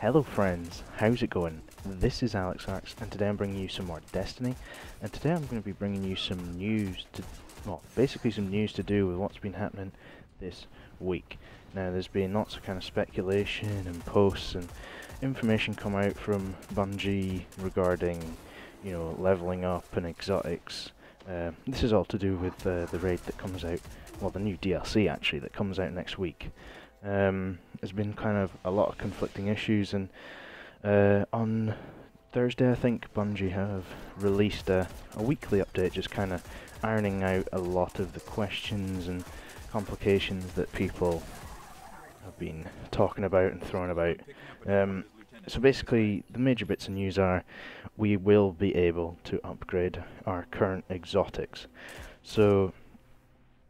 Hello friends, how's it going? This is AleXarcs, and today I'm bringing you some more Destiny, and today I'm going to be bringing you some news to, well, basically some news to do with what's been happening this week. Now there's been lots of kind of speculation and posts and information come out from Bungie regarding, leveling up and exotics. This is all to do with the raid that comes out, well, the new DLC actually that comes out next week. There's been kind of a lot of conflicting issues, and on Thursday I think Bungie have released a weekly update just kind of ironing out a lot of the questions and complications that people have been talking about and throwing about. So basically the major bits of news are we will be able to upgrade our current exotics. So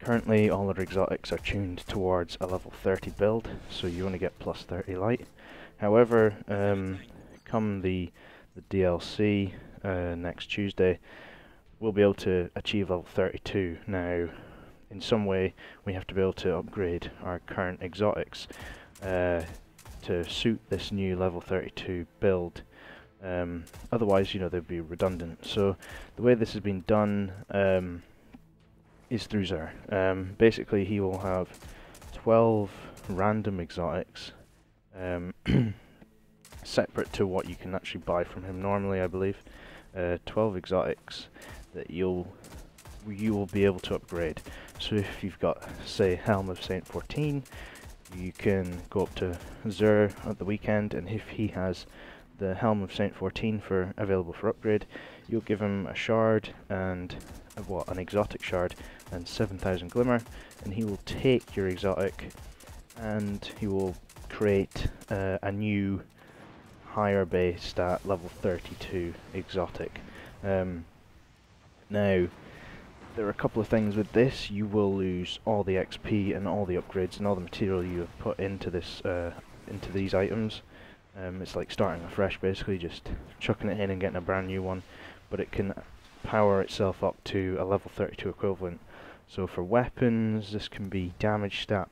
currently all our exotics are tuned towards a level 30 build, so you only get plus 30 light. However, come the DLC next Tuesday, we'll be able to achieve level 32. Now, in some way, we have to be able to upgrade our current exotics to suit this new level 32 build. Otherwise, they'd be redundant. So the way this has been done is through Xur. Basically, he will have 12 random exotics, separate to what you can actually buy from him normally, I believe. 12 exotics that you will be able to upgrade. So if you've got, say, Helm of Saint 14, you can go up to Xur at the weekend, and if he has the Helm of Saint 14 available for upgrade, you'll give him a shard and an exotic shard and 7,000 glimmer, and he will take your exotic and he will create a new higher base stat level 32 exotic. Now there are a couple of things with this. You will lose all the XP and all the upgrades and all the material you have put into this into these items. It's like starting afresh, basically just chucking it in and getting a brand new one, but it can power itself up to a level 32 equivalent. So for weapons, this can be damage stat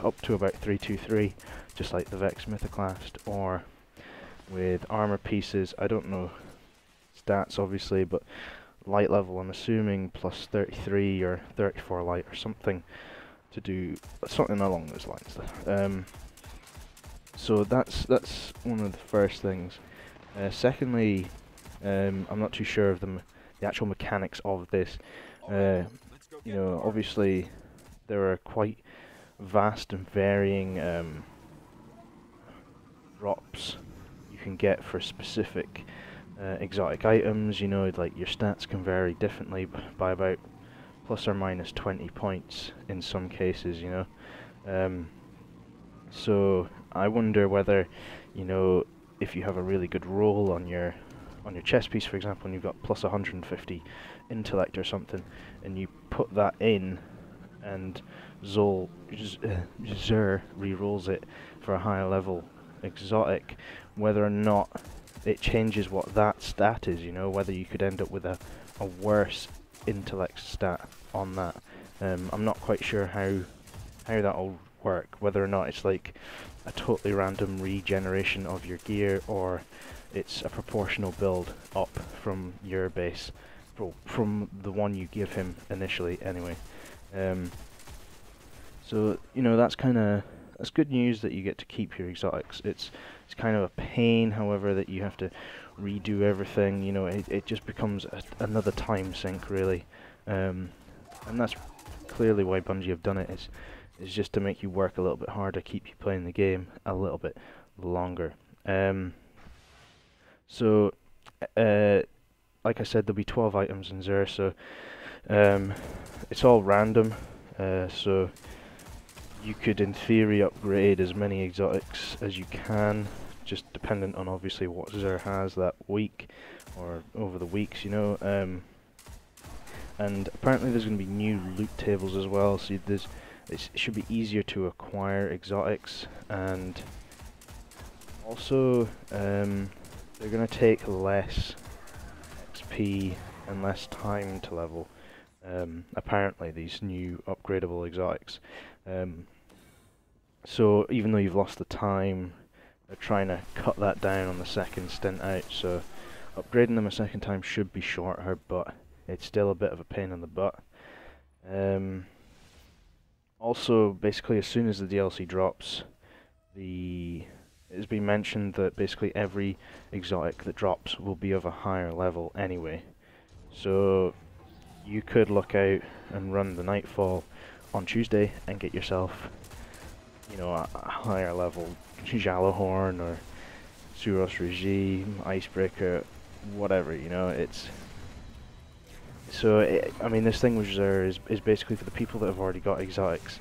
up to about 323, just like the Vex Mythoclast, or with armor pieces, I don't know stats obviously, but light level I'm assuming plus 33 or 34 light or something, to do something along those lines. So that's one of the first things. Secondly, I'm not too sure of the actual mechanics of this. Obviously there are quite vast and varying drops you can get for specific exotic items. Like your stats can vary differently by about plus or minus 20 points in some cases. So I wonder whether, if you have a really good roll on your chest piece, for example, and you've got plus 150 intellect or something, and you put that in, and Xur re-rolls it for a higher level exotic, whether or not it changes what that stat is, whether you could end up with a worse intellect stat on that. I'm not quite sure how that'll work, whether or not it's like a totally random regeneration of your gear, or it's a proportional build up from your base, from the one you give him initially anyway. So that's good news that you get to keep your exotics. It's kind of a pain, however, that you have to redo everything. It just becomes another time sink, really, and that's clearly why Bungie have done it. Is just to make you work a little bit harder, keep you playing the game a little bit longer. So, like I said, there'll be 12 items in Xur, so it's all random. So you could, in theory, upgrade as many exotics as you can, just dependent on obviously what Xur has that week or over the weeks, And apparently there's going to be new loot tables as well. So it should be easier to acquire exotics, and also they're going to take less XP and less time to level. Apparently, these new upgradable exotics. So even though you've lost the time they're trying to cut that down on the second stint out, so upgrading them a second time should be shorter, but it's still a bit of a pain in the butt. Also, basically, as soon as the DLC drops, it's been mentioned that basically every exotic that drops will be of a higher level anyway. So you could look out and run the Nightfall on Tuesday and get yourself, you know, a higher level Jalahorn or Suros Regime, Icebreaker, whatever, you know, it's... So, I mean, this thing which there is basically for the people that have already got exotics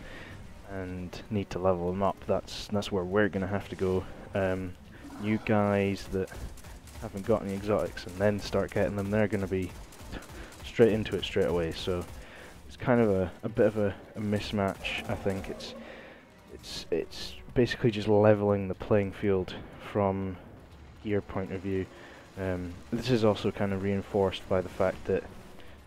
and need to level them up. That's where we're going to have to go. New guys that haven't got any exotics and then start getting them, they're going to be straight into it straight away. So it's kind of a bit of a mismatch. I think it's basically just leveling the playing field from gear point of view. This is also kind of reinforced by the fact that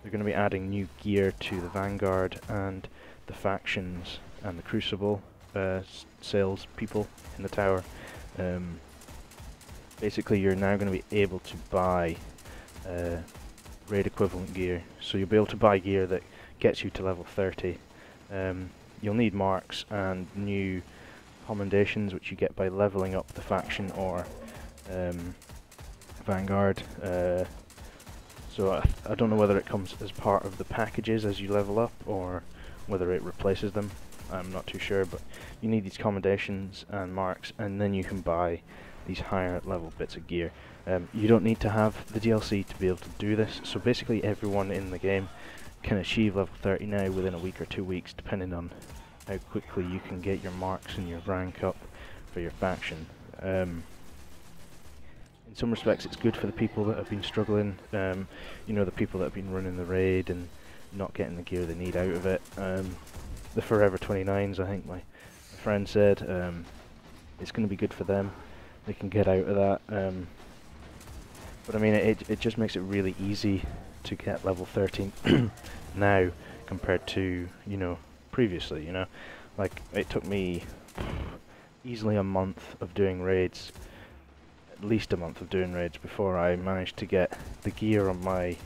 they're going to be adding new gear to the Vanguard and the factions and the Crucible sales people in the tower. Basically, you're now going to be able to buy raid equivalent gear, so you'll be able to buy gear that gets you to level 30. You'll need marks and new commendations, which you get by leveling up the faction or Vanguard. So I don't know whether it comes as part of the packages as you level up or whether it replaces them. I'm not too sure, but you need these commendations and marks, and then you can buy these higher level bits of gear. You don't need to have the DLC to be able to do this, so basically everyone in the game can achieve level 30 now within a week or 2 weeks, depending on how quickly you can get your marks and your rank up for your faction. In some respects it's good for the people that have been struggling, you know, the people that have been running the raid and not getting the gear they need out of it. The Forever 29s, I think my friend said, it's going to be good for them. They can get out of that. But I mean, it just makes it really easy to get level 13 now compared to, you know, previously, you know. Like, it took me easily a month of doing raids, at least a month of doing raids, before I managed to get the gear on my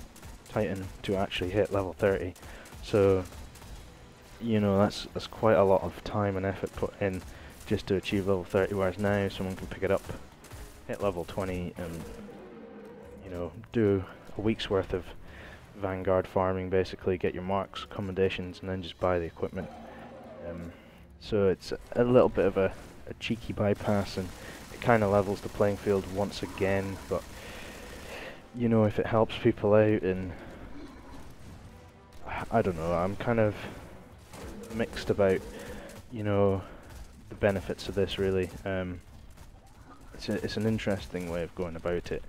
Titan to actually hit level 30. So, you know, that's quite a lot of time and effort put in just to achieve level 30, whereas now someone can pick it up, hit level 20, and, you know, do a week's worth of Vanguard farming, basically, get your marks, commendations, and then just buy the equipment. So it's a little bit of a cheeky bypass, and it kind of levels the playing field once again, but, you know, if it helps people out, and I don't know, I'm kind of mixed about, you know, the benefits of this, really. It's an interesting way of going about it.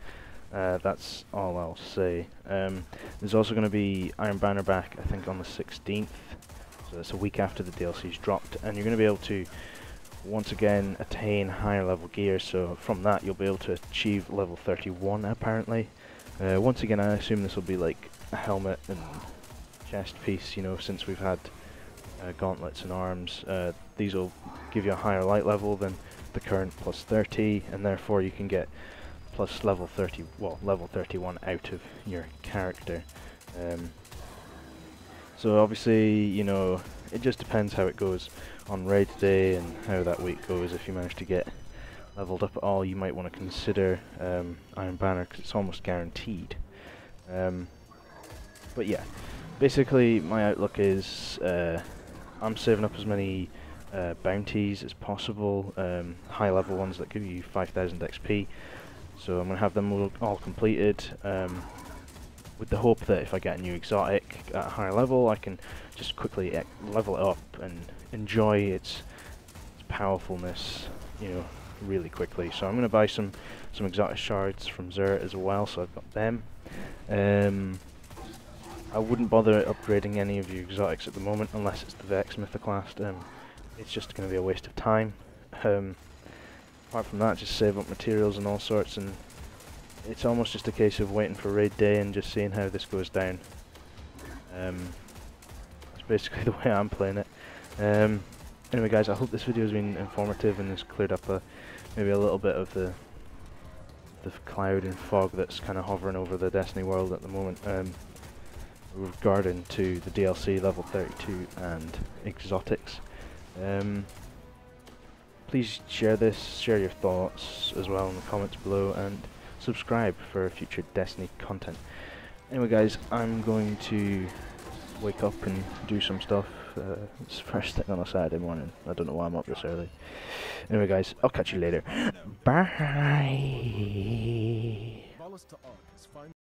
That's all I'll say. There's also going to be Iron Banner back, I think, on the 16th, so that's a week after the DLC's dropped, and you're going to be able to once again attain higher level gear, so from that you'll be able to achieve level 31 apparently. Once again, I assume this will be like a helmet and chest piece, you know, since we've had gauntlets and arms. These will give you a higher light level than the current plus 30, and therefore you can get plus level 30, well, level 31 out of your character. So obviously, you know, it just depends how it goes on raid day and how that week goes. If you manage to get leveled up at all, you might want to consider Iron Banner, because it's almost guaranteed. But yeah, basically my outlook is I'm saving up as many bounties as possible, high level ones that give you 5000 XP. So I'm going to have them all completed, with the hope that if I get a new exotic at a higher level, I can just quickly level it up and enjoy its powerfulness, you know, really quickly. So I'm going to buy some exotic shards from Xur as well, so I've got them. I wouldn't bother upgrading any of your exotics at the moment unless it's the Vex Mythoclast. It's just going to be a waste of time. Apart from that, just save up materials and all sorts, and it's almost just a case of waiting for raid day and just seeing how this goes down. That's basically the way I'm playing it. Anyway guys, I hope this video has been informative and has cleared up a maybe a little bit of the cloud and fog that's kind of hovering over the Destiny world at the moment, regarding to the DLC level 32 and exotics. Please share this, share your thoughts as well in the comments below, and subscribe for future Destiny content. Anyway guys, I'm going to wake up and do some stuff. It's first thing on a Saturday morning. I don't know why I'm up this early. Anyway guys, I'll catch you later. Bye.